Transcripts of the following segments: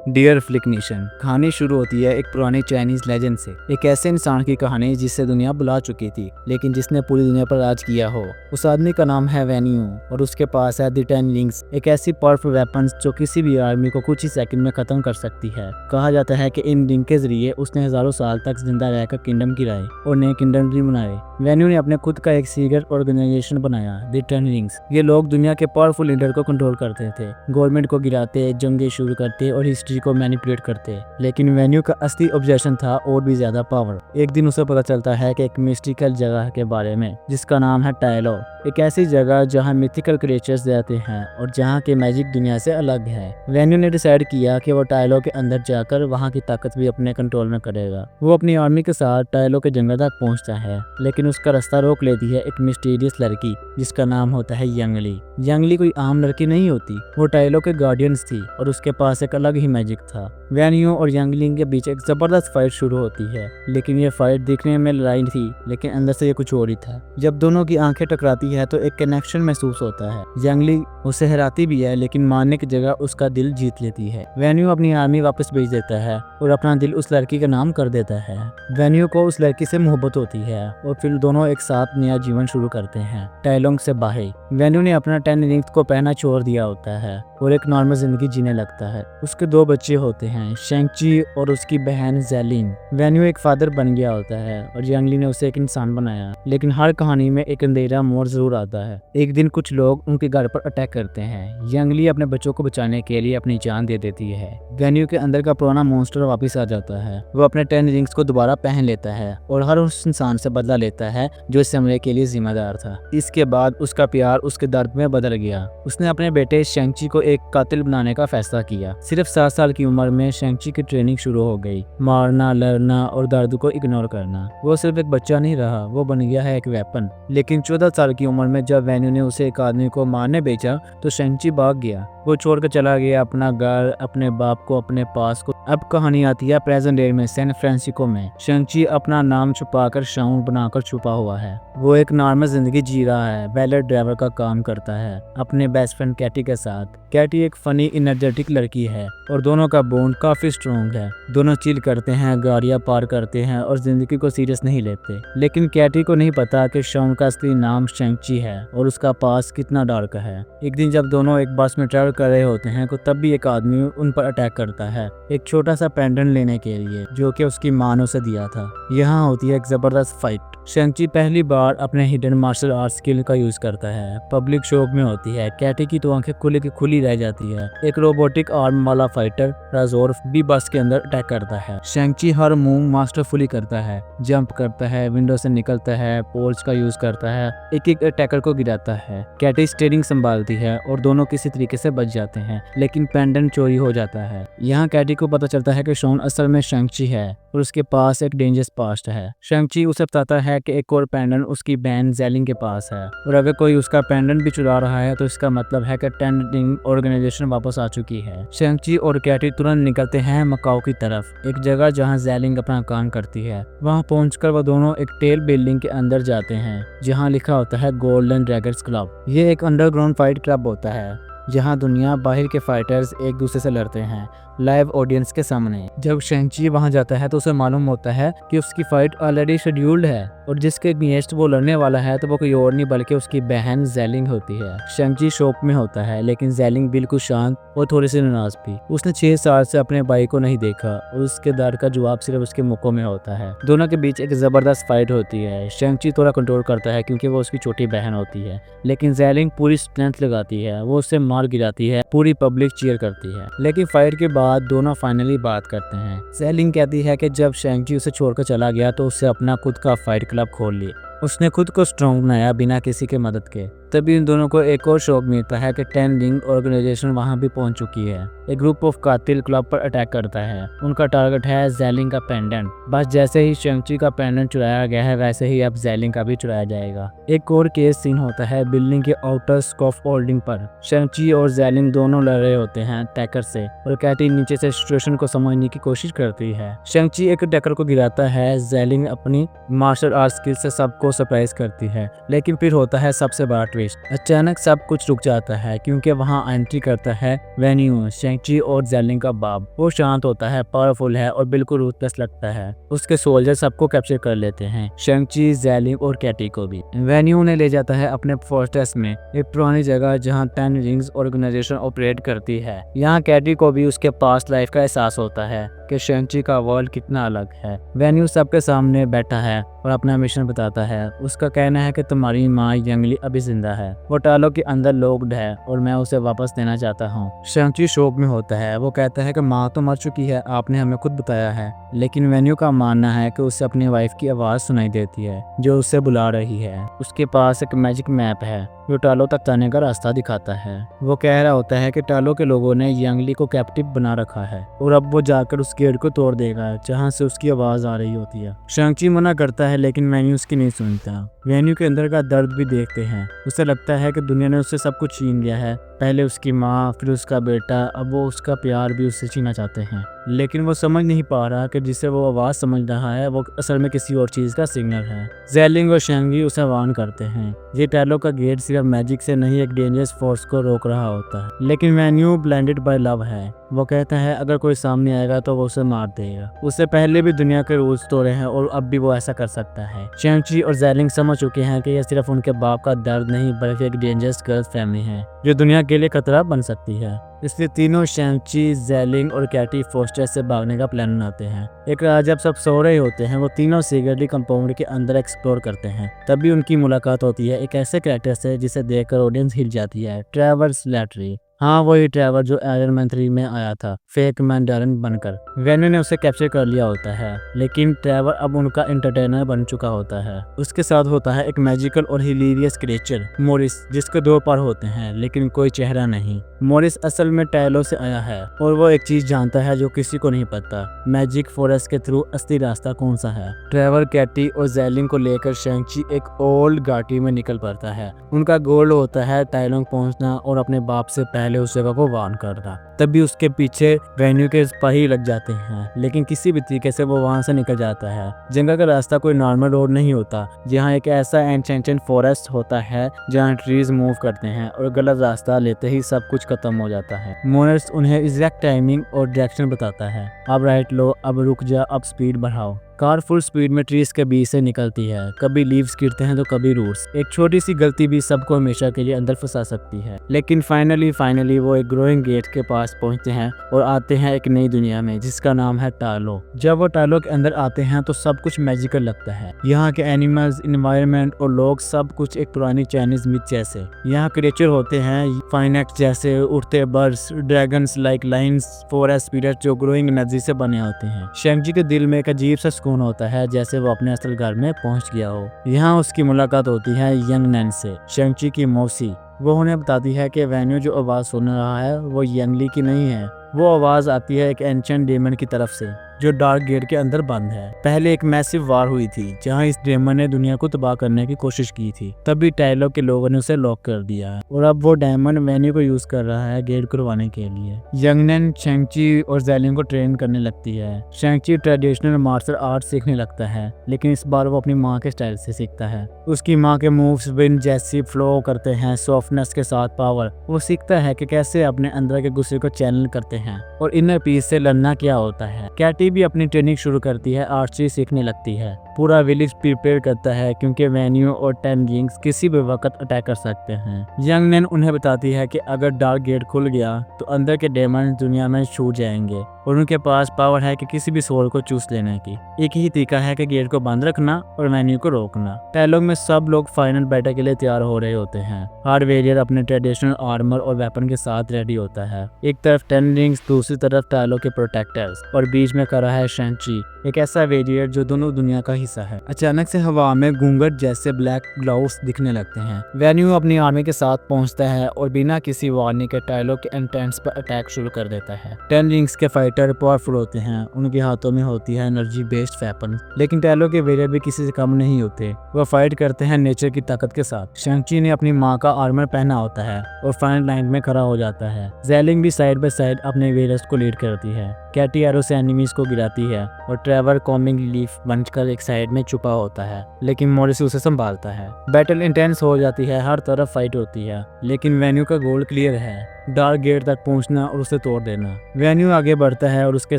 Dear फ्लिकनिशन। कहानी शुरू होती है एक पुरानी चाइनीज लेजेंड से। एक ऐसे इंसान की कहानी जिससे दुनिया बुला चुकी थी लेकिन जिसने पूरी दुनिया पर राज किया हो। उस आदमी का नाम है वेन्यू और उसके पास है द 10 रिंग्स, एक ऐसी पावरफुल वेपन जो किसी भी आर्मी को कुछ ही सेकंड में खत्म कर सकती है। कहा जाता है कि इन रिंग के जरिए उसने हजारों साल तक जिंदा रहकर किंगडम गिराए और नए किंगडम भी बनाए। वेन्यू ने अपने खुद का एक सीक्रेट ऑर्गेनाइजेशन बनाया, द 10 रिंग्स। ये लोग दुनिया के पावरफुल लीडर को कंट्रोल करते थे, गवर्नमेंट को गिराते, जंगे शुरू करते और हिस्ट्री को मैनिपुलेट करते। लेकिन वेन्यू का असली ऑब्जेक्शन था और भी ज्यादा पावर। एक दिन उसे पता चलता है कि एक मिस्टिकल जगह के बारे में जिसका नाम है टाइलो, एक ऐसी जगह जहां मिथिकल क्रिएचर्स रहते हैं और जहां के मैजिक दुनिया से अलग है। वेन्यू ने डिसाइड किया कि वो टाइलो के अंदर जाकर वहां की ताकत भी अपने कंट्रोल में करेगा। वो अपनी आर्मी के साथ टाइलो के जंगल तक पहुंचता है लेकिन उसका रास्ता रोक लेती है एक मिस्टीरियस लड़की जिसका नाम होता है यंगली। यंगली कोई आम लड़की नहीं होती, वो टाइलो के गार्डियंस थी और उसके पास एक अलग ही मैजिक था। वेन्यू और यंगलिंग के बीच एक जबरदस्त फाइट शुरू होती है, लेकिन ये फाइट दिखने में लड़ाई थी लेकिन अंदर से ये कुछ और ही था। जब दोनों की आंखें टकराती है तो एक कनेक्शन महसूस होता है। यंगली उसे हराती भी है लेकिन मारने की जगह उसका दिल जीत लेती है। वेन्यू अपनी आर्मी वापस भेज देता है और अपना दिल उस लड़की का नाम कर देता है। वेन्यू को उस लड़की से मोहब्बत होती है और फिर दोनों एक साथ नया जीवन शुरू करते हैं टाइलोंग से बाहर। वेन्यू ने अपना 10 रिंग्स को पहना छोड़ दिया होता है और एक नॉर्मल जिंदगी जीने लगता है। उसके 2 बच्चे होते हैं, शेंगची और उसकी बहन जेलिन। वेन्यू एक फादर बन गया होता है और यंगली ने उसे एक इंसान बनाया। लेकिन हर कहानी में एक अंधेरा मोड़ जरूर आता है। एक दिन कुछ लोग उनके घर पर अटैक करते हैं। यंगली अपने बच्चों को बचाने के लिए अपनी जान दे देती है। वेन्यू के अंदर का पुराना मॉन्स्टर वापस आ जाता है। वो अपने 10 रिंग्स को दोबारा पहन लेता है और हर उस इंसान से बदला लेता है जो इस हमले के लिए जिम्मेदार था। इसके बाद उसका प्यार उसके दर्द में बदल गया। उसने अपने बेटे शेंगची को एक कातिल बनाने का फैसला किया। सिर्फ 7 साल की उम्र में शेंगची की ट्रेनिंग शुरू हो गई, मारना, लड़ना और दर्द को इग्नोर करना। वो सिर्फ एक बच्चा नहीं रहा, वो बन गया है एक वेपन। लेकिन 14 साल की उम्र में जब वेन्यू ने उसे एक आदमी को मारने भेजा तो शेंगची भाग गया। वो छोड़कर चला गया अपना घर, अपने बाप को, अपने पास को। अब कहानी आती है प्रेजेंट डे में सैन फ्रांसिस्को में। शेंगची अपना नाम छुपाकर शाउन बनाकर छुपा हुआ है। वो एक नॉर्मल जिंदगी जी रहा है, वैलेट ड्राइवर का काम करता है अपने बेस्ट फ्रेंड कैटी के साथ। कैटी एक फनी एनर्जेटिक लड़की है और दोनों का बॉन्ड काफी स्ट्रॉन्ग है। दोनों चिल करते हैं, गाड़ियां पार करते हैं और जिंदगी को सीरियस नहीं लेते। लेकिन कैटी को नहीं पता कि शाउन का असली नाम शेंगची है और उसका पास कितना डार्क है। एक दिन जब दोनों एक बस में ट्रैवल कर रहे होते हैं तो तब भी एक आदमी उन पर अटैक करता है, एक छोटा सा पेंडेंट लेने के लिए जो कि उसकी माँ ने उसे दिया था। यहाँ होती है एक जबरदस्त फाइट। शेंगची पहली बार अपने हिडन मार्शल आर्ट स्किल का यूज करता है। पब्लिक शॉक में होती है। कैटी की तो आंखें खुली की खुली रह जाती है। एक रोबोटिक आर्म वाला फाइटर राजोर्फ भी बस के अंदर अटैक करता है। शेंगची हर मूव मास्टरफुली करता है, जंप करता है, विंडो से निकलता है, पोल्स का यूज करता है, एक एक अटैकर को गिराता है। कैटी स्टीयरिंग संभालती है और दोनों किसी तरीके से बच जाते हैं लेकिन पेंडेंट चोरी हो जाता है। यहाँ कैटी को पता चलता है कि शॉन असल में शेंगची है और उसके पास एक डेंजरस पास्ट है। शेंगची उसे बताता है कि एक और पेंडेंट उसकी बहन जेलिंग के पास है और अगर कोई उसका पेंडेंट भी चुरा रहा है तो इसका मतलब है कि 10 रिंग ऑर्गेनाइजेशन वापस आ चुकी है। शेंगची और कैटी तुरंत निकलते हैं मकाओ की तरफ, एक जगह जहाँ जेलिंग अपना काम करती है। वहाँ पहुंचकर वो दोनों एक टेल बिल्डिंग के अंदर जाते हैं जहाँ लिखा होता है गोल्डन ड्रैगन्स क्लब। ये एक अंडरग्राउंड फाइट क्लब होता है जहां दुनिया बाहर के फाइटर्स एक दूसरे से लड़ते हैं लाइव ऑडियंस के सामने। जब शेंगची वहां जाता है तो उसे मालूम होता है कि उसकी फाइट ऑलरेडी शेड्यूल्ड है और जिसके अगेंस्ट वो लड़ने वाला है तो वो कोई और नहीं बल्कि उसकी बहन जेलिंग होती है। शेंगची शॉक में होता है लेकिन जेलिंग बिल्कुल शांत और थोड़ी सी नाराज भी। उसने 6 साल से अपने भाई को नहीं देखा और उसके डर का जवाब सिर्फ उसके मुखों में होता है। दोनों के बीच एक जबरदस्त फाइट होती है। शेंगची थोड़ा कंट्रोल करता है क्योंकि वो उसकी छोटी बहन होती है लेकिन जेलिंग पूरी स्ट्रेंथ लगाती है, वो उससे मार गिराती है, पूरी पब्लिक चीयर करती है। लेकिन फाइट के बाद दोनों फाइनली बात करते हैं। जेलिंग कहती है कि जब शेंगची उसे छोड़कर चला गया तो उससे अपना खुद का फाइट क्लब खोल लिया। उसने खुद को स्ट्रॉन्ग बनाया बिना किसी के मदद के। तभी इन दोनों को एक और शौक मिलता है कि 10 रिंग ऑर्गेनाइजेशन वहां भी पहुंच चुकी है। एक ग्रुप ऑफ कातिल क्लब पर अटैक करता है। उनका टारगेट है जेलिंग का पेंडेंट। बस जैसे ही शेंगची का पेंडेंट चुराया गया है वैसे ही अब जेलिंग का भी चुराया जाएगा। एक और केस सीन होता है बिल्डिंग के आउटर स्कॉफ होल्डिंग पर। शेंगची और जेलिंग दोनों लड़ रहे होते हैं टैकर से और कैटी नीचे से सिचुएशन को समझने की कोशिश करती है। शेंगची एक टैकर को गिराता है, जेलिंग अपनी मार्शल आर्ट स्किल से सबको सरप्राइज करती है। लेकिन फिर होता है सबसे बड़ा ट्विस्ट। अचानक सब कुछ रुक जाता है क्योंकि वहां एंट्री करता है वेन्यू। शेंग-ची और ज़ेलिंग का बाप। वो शांत होता है, पावरफुल है और बिल्कुल रूथलेस लगता है। उसके सोल्जर सबको कैप्चर कर लेते हैं, शेंग-ची, ज़ेलिंग और कैटी को भी। वेन्यू उन्हें ले जाता है अपने फोर्ट्रेस में, एक पुरानी जगह जहाँ 10 रिंग्स ऑर्गेनाइजेशन ऑपरेट करती है। यहाँ कैटी को भी उसके पास्ट लाइफ का एहसास होता है कि शेंग-ची का वर्ल्ड कितना अलग है। वेन्यू सबके सामने बैठा है और अपना मिशन बताता है। उसका कहना है कि तुम्हारी माँ यंगली अभी जिंदा है, वो टालो के अंदर लॉक्ड है और मैं उसे वापस देना चाहता हूँ। शेंग-ची शौक में होता है। वो कहता है कि माँ तो मर चुकी है, आपने हमें खुद बताया है। लेकिन वेन्यू का मानना है कि उसे अपनी वाइफ की आवाज़ सुनाई देती है जो उसे बुला रही है। उसके पास एक मैजिक मैप है जो टालो तक जाने का रास्ता दिखाता है। वो कह रहा होता है कि टालो के लोगों ने यंगली को कैप्टिव बना रखा है और अब वो जाकर उस गेट को तोड़ देगा जहाँ से उसकी आवाज़ आ रही होती है। शेंग-ची मना करता है लेकिन वेन्यू उसकी नहीं सुनता। वेन्यू के अंदर का दर्द भी देखते हैं। उसे लगता है कि दुनिया ने उससे सब कुछ छीन लिया है, पहले उसकी माँ, फिर उसका बेटा, अब वो उसका प्यार भी उससे छीना चाहते हैं। लेकिन वो समझ नहीं पा रहा कि जिसे वो आवाज़ समझ रहा है वो असल में किसी और चीज़ का सिग्नल है। ज़ेलिंग और शेंग-ची उसे वार्न करते हैं, ये टालो का गेट सिर्फ मैजिक से नहीं एक डेंजरस फोर्स को रोक रहा होता है। लेकिन वेन्यू ब्लेंडेड बाय लव है। वो कहता है अगर कोई सामने आएगा तो वो उसे मार देगा। उससे पहले भी दुनिया के रूल्स तोड़े हैं और अब भी वो ऐसा कर सकता है। शेंग-ची और ज़ेलिंग समझ चुके हैं कि यह सिर्फ उनके बाप का दर्द नहीं बल्कि एक डेंजरस गर्ल फैमिली है जो दुनिया के लिए खतरा बन सकती है। इसलिए तीनों शेंग-ची, ज़ेलिंग और कैटी फोर्ट्रेस से भागने का प्लान बनाते हैं। एक रात जब सब सो रहे होते हैं वो तीनों सीक्रेटली कंपाउंड के अंदर एक्सप्लोर करते हैं। तभी उनकी मुलाकात होती है एक ऐसे कैरेक्टर से जिसे देखकर ऑडियंस हिल जाती है, ट्रेवर स्लैटरी। हाँ, वही ट्रेवर जो आयरन मैन 3 में आया था, फेक मैंडारिन बनकर। वेन्यू ने उसे कैप्चर कर लिया होता है, लेकिन ट्रेवर अब उनका एंटरटेनर बन चुका होता है। उसके साथ होता है एक मैजिकल और हिलेरियस क्रिएचर, मोरिस, जिसके 2 पैर होते हैं लेकिन कोई चेहरा नहीं। मोरिस असल में टालो से आया है और वो एक चीज जानता है जो किसी को नहीं पता, मैजिक फॉरेस्ट के थ्रू असली रास्ता कौन सा है। ट्रेवर, कैटी और ज़ेलिंग को लेकर शेंग-ची एक ओल्ड घाटी में निकल पड़ता है। उनका गोल होता है टाइलोंग पहुंचना और अपने बाप से पहले उस जगह को वार्न करना। तभी उसके पीछे वेन्यू के सिपाही लग जाते हैं, लेकिन किसी भी तरीके से वो वहां से निकल जाता है। जंगल का रास्ता कोई नॉर्मल रोड नहीं होता, जहाँ एक ऐसा एंशेंट फॉरेस्ट होता है जहाँ ट्रीज मूव करते हैं और गलत रास्ता लेते ही सब कुछ खत्म हो जाता है। मोरिस उन्हें एग्जैक्ट टाइमिंग और डायरेक्शन बताता है, अब राइट लो, अब रुक जा, अब स्पीड बढ़ाओ। कार फुल स्पीड में ट्रीज के बीच से निकलती है, कभी लीव्स गिरते हैं तो कभी रूट्स। एक छोटी सी गलती भी सबको हमेशा के लिए अंदर फंसा सकती है। लेकिन फाइनली वो एक ग्रोइंग गेट के पास पहुंचते हैं और आते हैं एक नई दुनिया में जिसका नाम है टालो। जब वो टालो के अंदर आते हैं तो सब कुछ मैजिकल लगता है। यहाँ के एनिमल्स, इन्वायरमेंट और लोग सब कुछ एक पुरानी चाइनीज मिथ जैसे। यहाँ क्रिएचर होते हैं फाइनेक्स जैसे उड़ते birds, dragons like lines, forest spirit जो ग्रोइंग एनर्जी से बने होते हैं। शेंग-ची के दिल में एक अजीब सा होता है जैसे वो अपने असल घर में पहुंच गया हो। यहाँ उसकी मुलाकात होती है यंग नैन से, शेंग-ची की मौसी। वो उन्हें बताती है कि वेन्यू जो आवाज़ सुन रहा है वो यंगली की नहीं है, वो आवाज़ आती है एक एंशिएंट डेमन की तरफ से जो डार्क गेट के अंदर बंद है। पहले एक मैसिव वार हुई थी जहां इस डेमन ने दुनिया को तबाह करने की कोशिश की थी, तभी टाइलो के लोगों ने उसे लॉक कर दिया और अब वो डेमन वेन्यू को यूज कर रहा है गेट खुलवाने के लिए। यंगनैन शेंग-ची और ज़ेलिंग को ट्रेन करने लगती है। शेंग-ची ट्रेडिशनल मार्शल आर्ट सीखने लगता है, लेकिन इस बार वो अपनी माँ के स्टाइल से सीखता है। उसकी माँ के मूव्स विंड जैसी फ्लो करते हैं, सॉफ्टनेस के साथ पावर। वो सीखता है कि कैसे अपने अंदर के गुस्से को चैनल करते हैं और इनर पीस से लड़ना क्या होता है। कैटी भी अपनी ट्रेनिंग शुरू करती है, आर्चरी सीखने लगती है। पूरा विलेज प्रिपेयर करता है क्योंकि वेन्यू और 10 रिंग्स किसी भी वक्त अटैक कर सकते हैं। यंग नैन उन्हें बताती है कि अगर डार्क गेट खुल गया तो अंदर के डेमन दुनिया में छूट जाएंगे और उनके पास पावर है कि किसी भी सोल को चूस लेने की। एक ही तरीका है कि गेट को बंद रखना और वेन्यू को रोकना। डायलॉग में सब लोग फाइनल बैटल के लिए तैयार हो रहे होते हैं। हर वेरियर अपने ट्रेडिशनल आर्मर और वेपन के साथ रेडी होता है। एक तरफ 10 रिंग्स, दूसरी तरफ डायलॉग के प्रोटेक्टर्स और बीच में खड़ा है शेंग-ची, एक ऐसा वेरियर जो दोनों दुनिया का हिस्सा है। अचानक से हवा में घूंघट जैसे ब्लैक ग्लोव्स दिखने लगते हैं। वेन्यू अपनी आर्मी के साथ पहुंचता है और बिना किसी वार्निंग के डायलॉग के एंट्रेंस पर अटैक शुरू कर देता है। 10 रिंग्स के फाइटर पावरफुल होते हैं, उनके हाथों में होती है एनर्जी बेस्ड वेपन, लेकिन डायलॉग के वेरियर भी किसी से कम नहीं होते। वह फाइट करते हैं नेचर की ताकत के साथ। शेंग-ची ने अपनी माँ का आर्मर पहना होता है और फ्रंट लाइन में खड़ा हो जाता है। ज़ेलिंग भी साइड बाय साइड अपने वेरियर्स को लीड करती है। कैटी एरो से एनिमीज को गिराती है और ट्रेवर कॉमिंग लीफ बनकर एक साइड में छुपा होता है, लेकिन मॉरिस उसे संभालता है। बैटल इंटेंस हो जाती है, हर तरफ फाइट होती है, लेकिन वेन्यू का गोल क्लियर है, डार्क गेट तक पहुंचना और उसे तोड़ देना। वेन्यू आगे बढ़ता है और उसके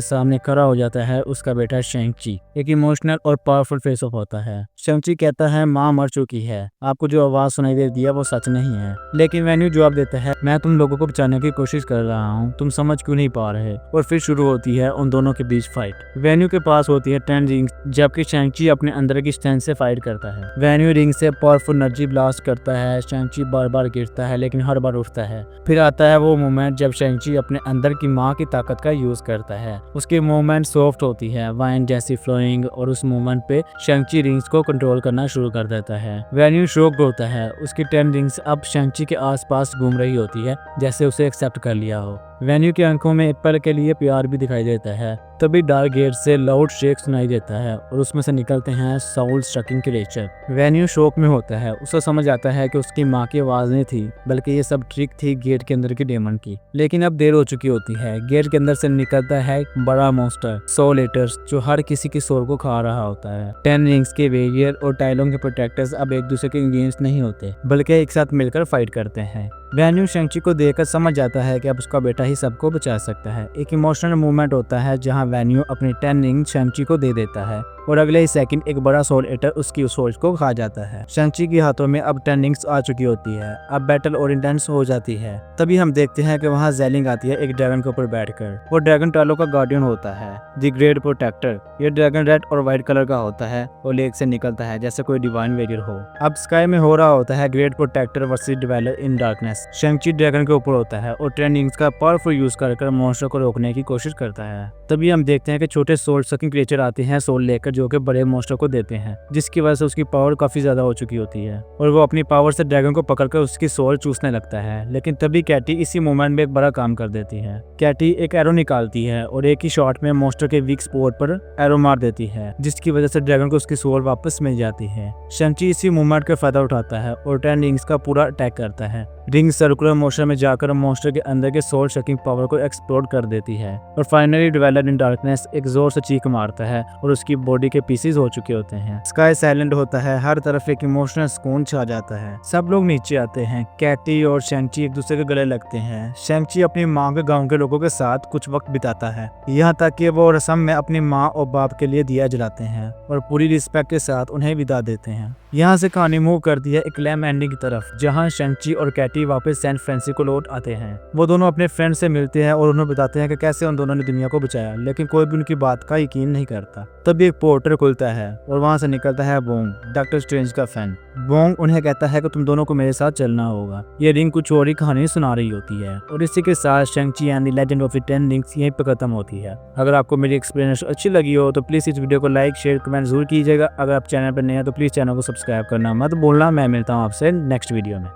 सामने खड़ा हो जाता है उसका बेटा शेंग-ची। एक इमोशनल और पावरफुल फेस ऑफ होता है। शेंग-ची कहता है माँ मर चुकी है, आपको जो आवाज सुनाई देती है वो सच नहीं है। लेकिन वेन्यू जवाब देता है मैं तुम लोगों को बचाने की कोशिश कर रहा हूँ, तुम समझ क्यों नहीं पा रहे। और फिर शुरू होती है उन दोनों के बीच फाइट। वेन्यू के पास होती है 10 रिंग्स, जबकि शेंग-ची अपने अंदर की स्ट्रेंथ से फाइट करता है। वेन्यू रिंग से पावरफुल एनर्जी ब्लास्ट करता है, शेंग-ची बार बार गिरता है लेकिन हर बार उठता है। फिर आता है वो मोमेंट जब शेंग-ची अपने अंदर की माँ की ताकत का यूज करता है। उसकी मूवमेंट सॉफ्ट होती है, वाइन जैसी फ्लोइंग, और उस मूवमेंट पे शेंग-ची रिंग्स को कंट्रोल करना शुरू कर देता है। वेन्यू शॉक्ड होता है, उसकी 10 रिंग्स अब शेंग-ची के आसपास घूम रही होती है, जैसे उसे एक्सेप्ट कर लिया हो। वेन्यू की आंखों में एक पल के लिए प्यार भी दिखाई देता है। तभी डार्क गेट से लाउड शेक सुनाई देता है और उसमें से निकलते हैं Saul striking creature. Venue shock में होता है, उसे समझ आता है कि उसकी माँ की आवाज नहीं थी, बल्कि ये सब ट्रिक थी गेट के अंदर की डेमन की। लेकिन अब देर हो चुकी होती है। गेट के अंदर से निकलता है एक बड़ा मॉन्स्टर सोल ईटर्स, जो हर किसी की सोल को खा रहा होता है। 10 रिंग्स के वेरियर और टाइलों के प्रोटेक्टर्स अब एक दूसरे के अगेंस्ट नहीं होते, बल्कि एक साथ मिलकर फाइट करते हैं। वेन्यू शेंग-ची को देखकर समझ जाता है कि अब उसका बेटा ही सबको बचा सकता है। एक इमोशनल मूवमेंट होता है जहां वेन्यू अपनी 10 रिंग शेंग-ची को दे देता है और अगले ही सेकंड एक बड़ा सोल ईटर उसकी सोल को खा जाता है। शेंग-ची के हाथों में अब 10 रिंग्स आ चुकी होती है। अब बैटल और इंटेंस हो जाती है। तभी हम देखते हैं कि वहां ज़ेलिंग आती है एक ड्रैगन के ऊपर बैठकर। वो ड्रैगन टालो का गार्डियन होता है, द ग्रेट प्रोटेक्टर। ये ड्रैगन रेड और व्हाइट कलर का होता है और लेग से निकलता है जैसे कोई डिवाइन वेरियर हो। अब स्काई में हो रहा होता है great protector versus dweller in darkness. Shang Chi dragon के ऊपर होता है और 10 रिंग्स का पावरफुल यूज कर मॉन्स्टर को रोकने की कोशिश करता है। तभी हम देखते हैं कि छोटे सोल सकिंग क्रिएचर आते हैं सोल लेकर, जो कि बड़े मॉन्स्टर को देते हैं, जिसकी वजह से उसकी पावर काफी ज्यादा हो चुकी होती है और वो अपनी पावर से ड्रैगन को पकड़कर उसकी सोल चूसने लगता है। लेकिन तभी कैटी इसी मोमेंट में एक बड़ा काम कर देती है। कैटी एक एरो निकालती है और एक ही शॉट में मॉन्स्टर के वीक स्पॉट पर एरो मार देती है, जिसकी वजह से ड्रैगन को उसकी सोल वापस मिल जाती है। शेंग-ची इसी मूवमेंट का फायदा उठाता है और 10 रिंग्स का पूरा अटैक करता है। रिंग सर्कुलर मोशन में जाकर मॉन्स्टर के अंदर के सोल शकिंग पावर को एक्सप्लोड कर देती है और फाइनली डिवेलर इन डार्कनेस एक जोर से चीख मारता है और उसकी बॉडी के पीसेस हो चुके होते हैं। स्काई साइलेंट होता है, हर तरफ एक इमोशनल सुकून छा जाता है। सब लोग नीचे आते हैं। कैटी और शेंग-ची एक दूसरे के गले लगते हैं। शेंग-ची अपनी माँ के गांव के लोगों के साथ कुछ वक्त बिताता है, यहाँ तक कि वो रस्म में अपनी माँ और बाप के लिए दिया जलाते हैं और पूरी रिस्पेक्ट के साथ उन्हें विदा देते हैं। यहाँ से कहानी मूव करती है एक क्लैम एंडिंग की तरफ, जहाँ शेंग-ची और कैटी वापस सैन फ्रांसिस्को लौट आते हैं। वो दोनों अपने फ्रेंड से मिलते हैं और उन्हें बताते हैं कि कैसे उन दोनों ने दुनिया को बचाया, लेकिन कोई भी उनकी बात का यकीन नहीं करता। तभी एक पोर्टल खुलता है और वहां से निकलता है बोंग, डॉक्टर स्ट्रेंज का फैन। बोंग उन्हें कहता है कि तुम दोनों को मेरे साथ चलना होगा। ये रिंग कुछ और ही कहानी सुना रही होती है और इसी के साथ Shang Chi and the legend of the 10 rings यहीं पर खत्म होती है। अगर आपको मेरी एक्सप्लेनेशन अच्छी लगी हो तो प्लीज इस वीडियो को लाइक शेयर कमेंट जरूर कीजिएगा। अगर आप चैनल पर नए हैं तो प्लीज चैनल को सब्सक्राइब करना मत भूलना। मैं मिलता हूँ आपसे नेक्स्ट वीडियो में।